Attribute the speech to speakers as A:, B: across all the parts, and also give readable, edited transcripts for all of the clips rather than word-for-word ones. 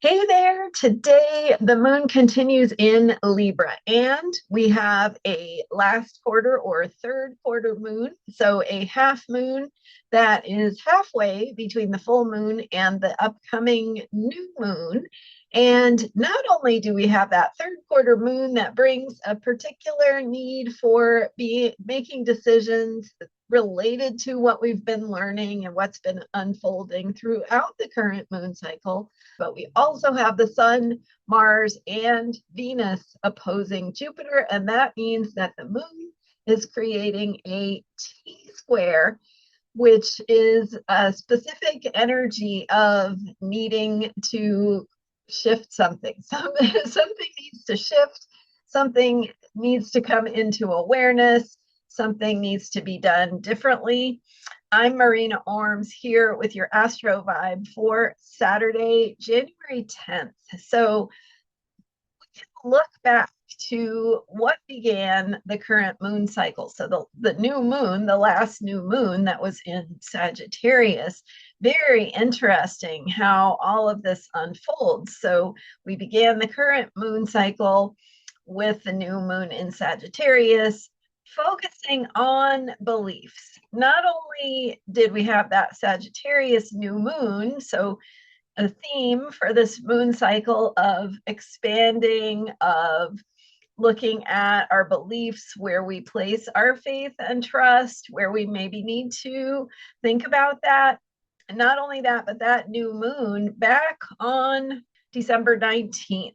A: Hey there. Today, the moon continues in Libra, and we have a last quarter or third quarter moon. So, a half moon that is halfway between the full moon and the upcoming new moon. And not only do we have that third quarter moon that brings a particular need for making decisions related to what we've been learning and what's been unfolding throughout the current moon cycle, but we also have the Sun, Mars, and Venus opposing Jupiter, and that means that the moon is creating a T square, which is a specific energy of needing to shift something. Something needs to shift, something needs to come into awareness, something needs to be done differently. I'm Marina Orms here with your Astro Vibe for Saturday, January 10th. So we can look back to what began the current moon cycle. So the new moon, the last new moon that was in Sagittarius, very interesting how all of this unfolds. So we began the current moon cycle with the new moon in Sagittarius, focusing on beliefs. Not only did we have that Sagittarius new moon, so a theme for this moon cycle of expanding, of looking at our beliefs, where we place our faith and trust, where we maybe need to think about that. And not only that, but that new moon back on December 19th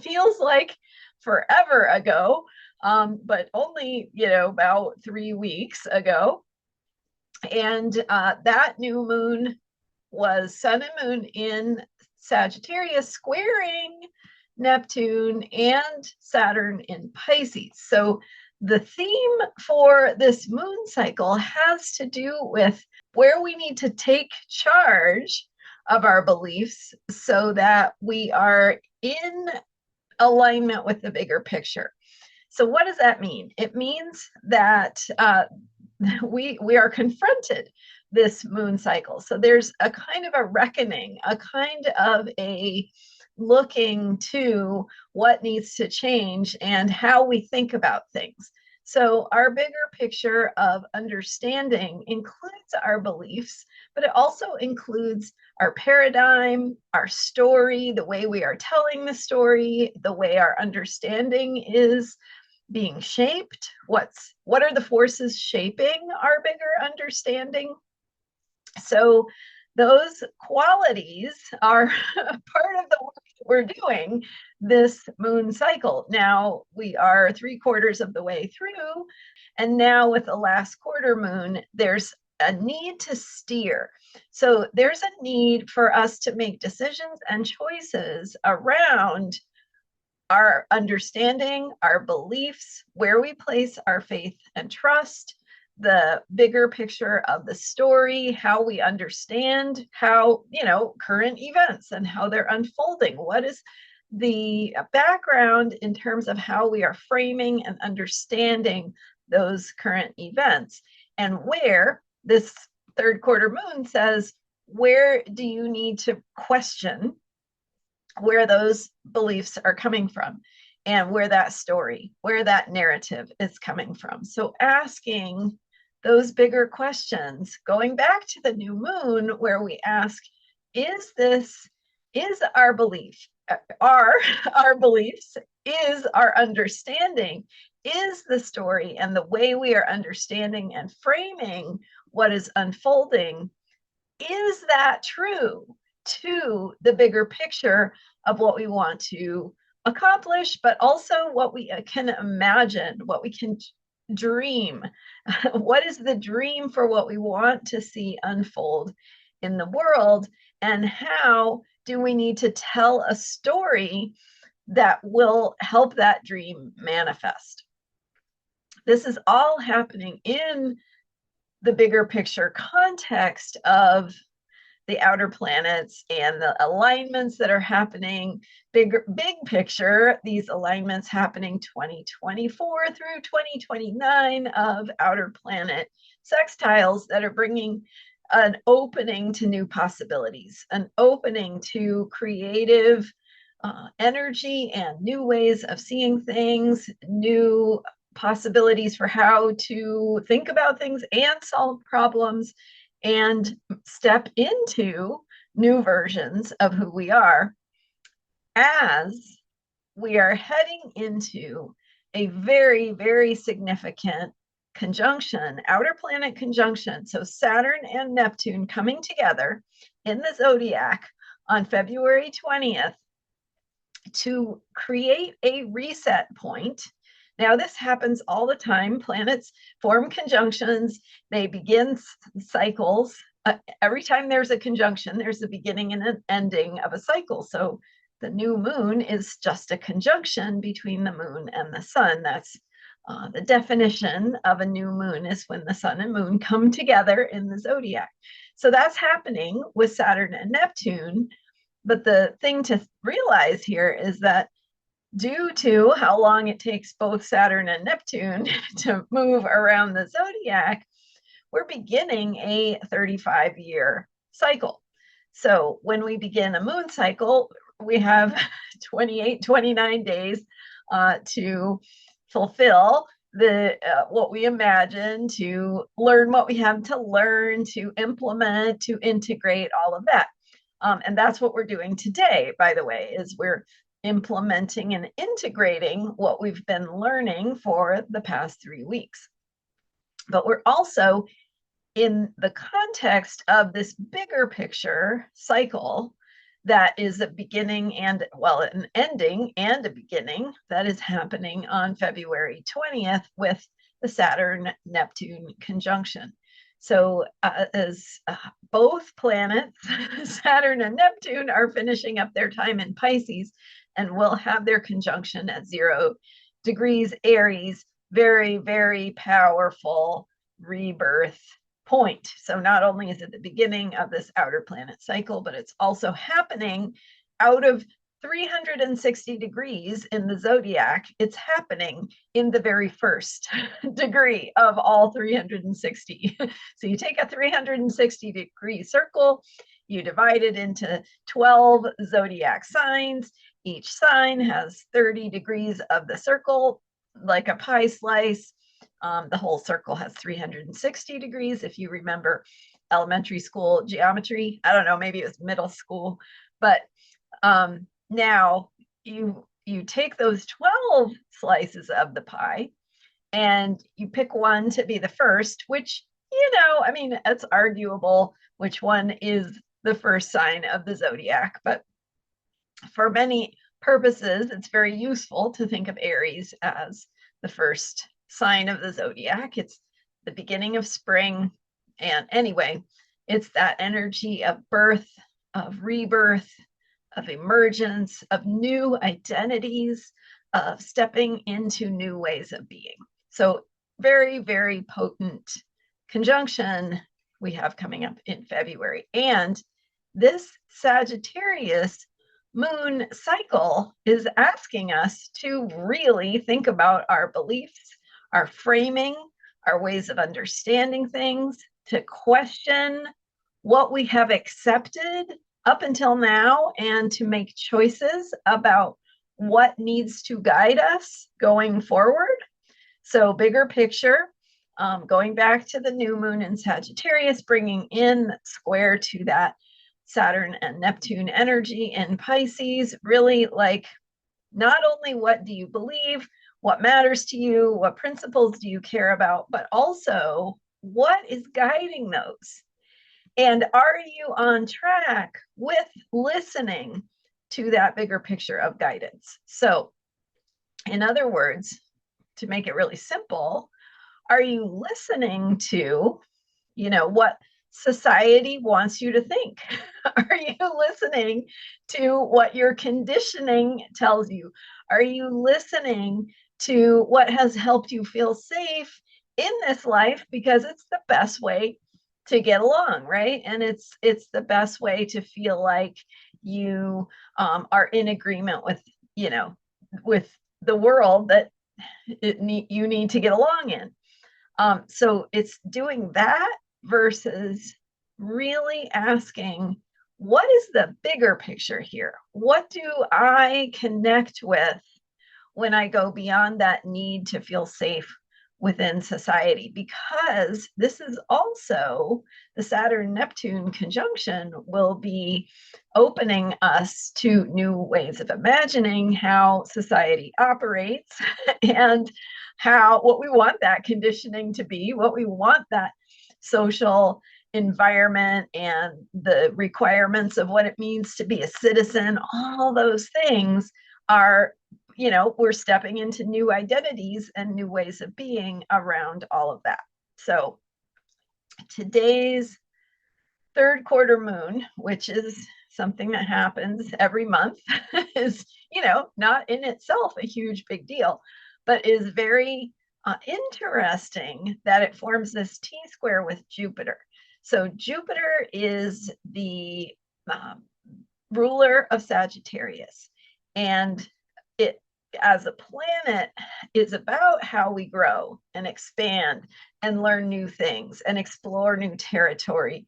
A: feels like forever ago, but only, about 3 weeks ago. And that new moon was Sun and Moon in Sagittarius squaring Neptune and Saturn in Pisces. So the theme for this moon cycle has to do with where we need to take charge of our beliefs so that we are in alignment with the bigger picture. So what does that mean? It means that we are confronted this moon cycle. So there's a kind of a reckoning, a kind of a looking to what needs to change and how we think about things. So our bigger picture of understanding includes our beliefs, but it also includes our paradigm, our story, the way we are telling the story, the way our understanding is being shaped. What are the forces shaping our bigger understanding? So those qualities are part of the work that we're doing this moon cycle. Now we are 3/4 of the way through, and now with the last quarter moon, there's a need to steer. So there's a need for us to make decisions and choices around our understanding, our beliefs, where we place our faith and trust, the bigger picture of the story, how we understand how, current events and how they're unfolding. What is the background in terms of how we are framing and understanding those current events? And where this third quarter moon says, where do you need to question where those beliefs are coming from and where that story, where that narrative is coming from? So asking those bigger questions, going back to the new moon where we ask, is our belief, our beliefs, is our understanding, is the story and the way we are understanding and framing what is unfolding, is that true to the bigger picture of what we want to accomplish, but also what we can imagine, what we can dream? What is the dream for what we want to see unfold in the world? And how do we need to tell a story that will help that dream manifest? This is all happening in the bigger picture context of the outer planets and the alignments that are happening, big picture, these alignments happening 2024 through 2029 of outer planet sextiles that are bringing an opening to new possibilities, an opening to creative energy and new ways of seeing things, new possibilities for how to think about things and solve problems and step into new versions of who we are as we are heading into a very, very significant conjunction, outer planet conjunction. So Saturn and Neptune coming together in the zodiac on February 20th to create a reset point. Now, this happens all the time. Planets form conjunctions, they begin cycles. Every time there's a conjunction, there's a beginning and an ending of a cycle. So the new moon is just a conjunction between the moon and the sun. That's the definition of a new moon, is when the sun and moon come together in the zodiac. So that's happening with Saturn and Neptune. But the thing to realize here is that due to how long it takes both Saturn and Neptune to move around the zodiac, we're beginning a 35-year cycle. So when we begin a moon cycle, we have 28, 29 days to fulfill the what we imagine, to learn what we have to learn, to implement, to integrate all of that. And that's what we're doing today, by the way, is we're implementing and integrating what we've been learning for the past 3 weeks. But we're also in the context of this bigger picture cycle that is a beginning and, well, an ending and a beginning that is happening on February 20th with the Saturn-Neptune conjunction. So as both planets, Saturn and Neptune, are finishing up their time in Pisces and will have their conjunction at 0 degrees Aries, very, very powerful rebirth point. So not only is it the beginning of this outer planet cycle, but it's also happening out of 360 degrees in the zodiac. It's happening in the very first degree of all 360. So you take a 360 degree circle, you divide it into 12 zodiac signs. Each sign has 30 degrees of the circle, like a pie slice. The whole circle has 360 degrees. If you remember elementary school geometry, I don't know, maybe it was middle school, but now you take those 12 slices of the pie and you pick one to be the first, which, I mean, it's arguable which one is the first sign of the zodiac, but for many purposes, it's very useful to think of Aries as the first sign of the zodiac. It's the beginning of spring. And anyway, it's that energy of birth, of rebirth, of emergence, of new identities, of stepping into new ways of being. So very, very potent conjunction we have coming up in February. And this Sagittarius moon cycle is asking us to really think about our beliefs, our framing, our ways of understanding things, to question what we have accepted up until now, and to make choices about what needs to guide us going forward. So bigger picture, going back to the new moon in Sagittarius, bringing in square to that Saturn and Neptune energy in Pisces, really like not only what do you believe, what matters to you, what principles do you care about, but also what is guiding those? And are you on track with listening to that bigger picture of guidance? So, in other words, to make it really simple, are you listening to, what society wants you to think? Are you listening to what your conditioning tells you? Are you listening to what has helped you feel safe in this life, because it's the best way to get along, right? And it's the best way to feel like you are in agreement with, with the world that you need to get along in. So it's doing that versus really asking, what is the bigger picture here? What do I connect with when I go beyond that need to feel safe within society? Because this is also the Saturn-Neptune conjunction will be opening us to new ways of imagining how society operates and what we want that conditioning to be, what we want that social environment and the requirements of what it means to be a citizen. All those things are, we're stepping into new identities and new ways of being around all of that. So today's third quarter moon, which is something that happens every month, is, not in itself a huge big deal, but is very interesting that it forms this T-square with Jupiter. So Jupiter is the ruler of Sagittarius, and it, as a planet, is about how we grow and expand and learn new things and explore new territory,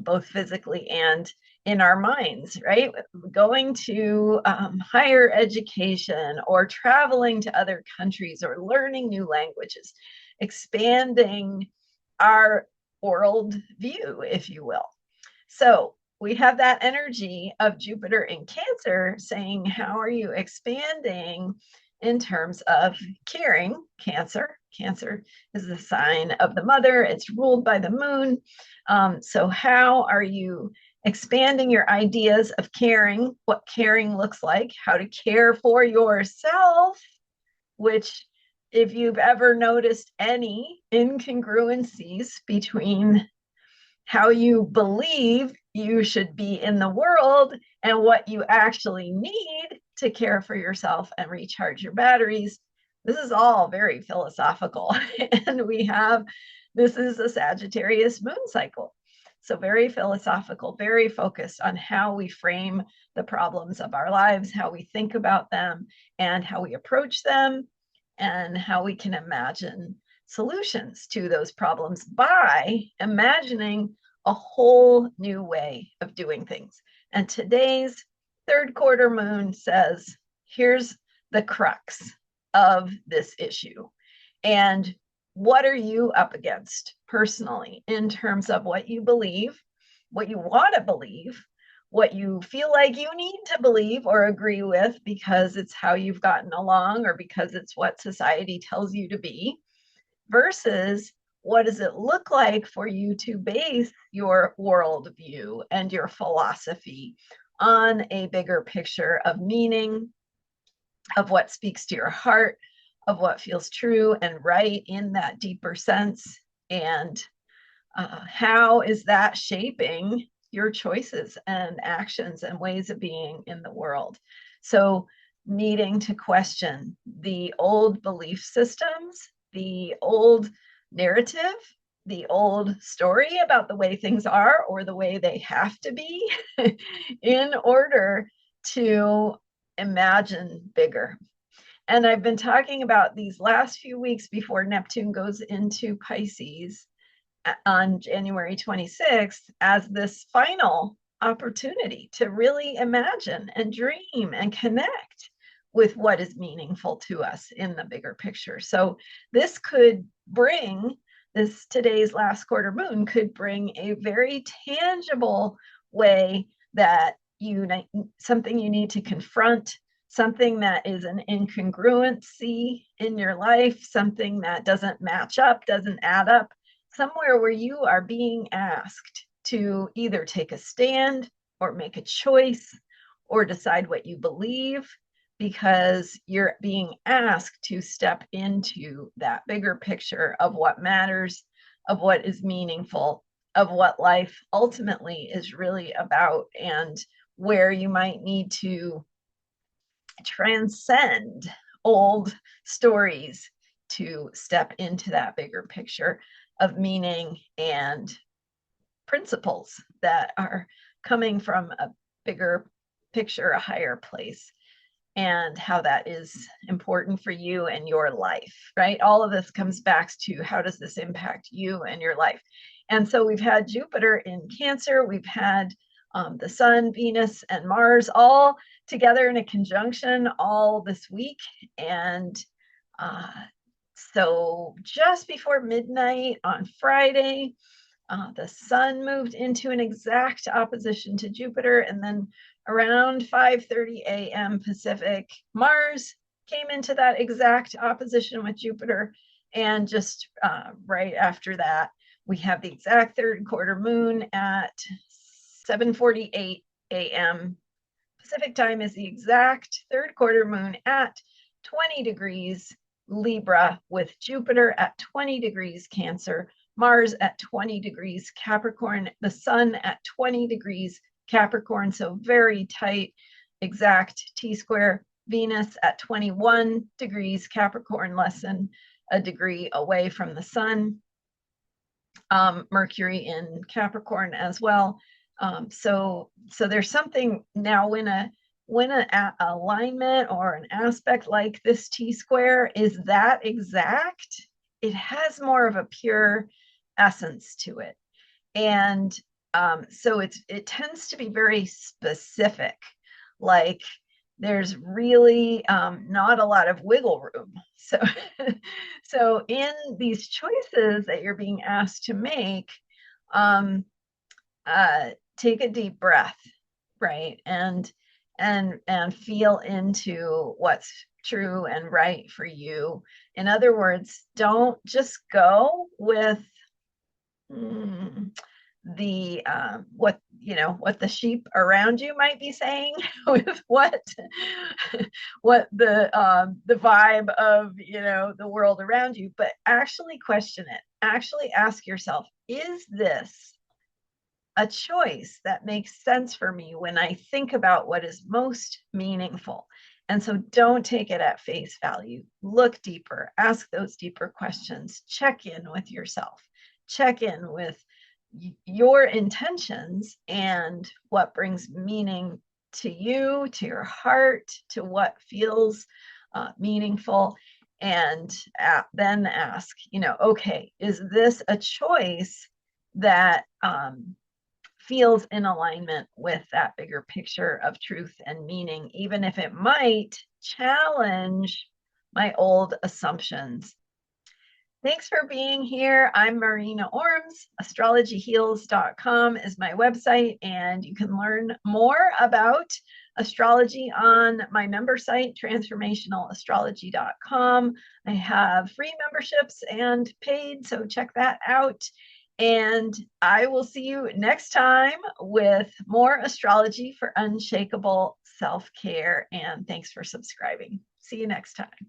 A: both physically and in our minds, right? Going to higher education or traveling to other countries or learning new languages, expanding our world view, if you will. So we have that energy of Jupiter in Cancer saying, how are you expanding in terms of caring? Cancer is the sign of the mother. It's ruled by the moon. So how are you expanding your ideas of caring, what caring looks like, how to care for yourself, which, if you've ever noticed any incongruencies between how you believe you should be in the world and what you actually need to care for yourself and recharge your batteries, this is all very philosophical. And this is a Sagittarius moon cycle. So very philosophical, very focused on how we frame the problems of our lives, how we think about them, and how we approach them, and how we can imagine solutions to those problems by imagining a whole new way of doing things. And today's third quarter moon says, here's the crux of this issue. And what are you up against personally in terms of what you believe, what you want to believe, what you feel like you need to believe or agree with because it's how you've gotten along or because it's what society tells you to be, versus what does it look like for you to base your worldview and your philosophy on a bigger picture of meaning, of what speaks to your heart, of what feels true and right in that deeper sense, and how is that shaping your choices and actions and ways of being in the world. So needing to question the old belief systems, the old narrative, the old story about the way things are or the way they have to be in order to imagine bigger. And I've been talking about these last few weeks before Neptune goes into Pisces on January 26th as this final opportunity to really imagine and dream and connect with what is meaningful to us in the bigger picture. So this could bring, today's last quarter moon could bring a very tangible way that something you need to confront, something that is an incongruency in your life, something that doesn't match up, doesn't add up, somewhere where you are being asked to either take a stand or make a choice or decide what you believe, because you're being asked to step into that bigger picture of what matters, of what is meaningful, of what life ultimately is really about, and where you might need to transcend old stories to step into that bigger picture of meaning and principles that are coming from a bigger picture, a higher place. and how that is important for you and your life, right? All of this comes back to how does this impact you and your life? And so we've had Jupiter in Cancer, we've had the Sun, Venus, and Mars all together in a conjunction all this week. And so just before midnight on Friday, the Sun moved into an exact opposition to Jupiter, and then around 5:30 a.m. Pacific, Mars came into that exact opposition with Jupiter, and just right after that, we have the exact third quarter moon at 7:48 a.m. Pacific time is the exact third quarter moon at 20 degrees Libra, with Jupiter at 20 degrees Cancer, Mars at 20 degrees Capricorn, the Sun at 20 degrees Capricorn, so very tight, exact T-square. Venus at 21 degrees Capricorn, less than a degree away from the Sun. Mercury in Capricorn as well. So there's something now when a alignment or an aspect like this T-square is that exact, it has more of a pure essence to it. And so it tends to be very specific, like there's really not a lot of wiggle room. So, so in these choices that you're being asked to make, take a deep breath, right? And feel into what's true and right for you. In other words, don't just go with the what the sheep around you might be saying, with what the vibe of the world around you, but actually question it. Actually ask yourself, is this a choice that makes sense for me when I think about what is most meaningful? And so don't take it at face value. Look deeper, ask those deeper questions, check in with yourself, check in with your intentions and what brings meaning to you, to your heart, to what feels meaningful. And then ask, okay, is this a choice that feels in alignment with that bigger picture of truth and meaning, even if it might challenge my old assumptions? Thanks for being here. I'm Marina Orms. Astrologyheals.com is my website, and you can learn more about astrology on my member site, transformationalastrology.com. I have free memberships and paid, so check that out. And I will see you next time with more astrology for unshakable self-care. And thanks for subscribing. See you next time.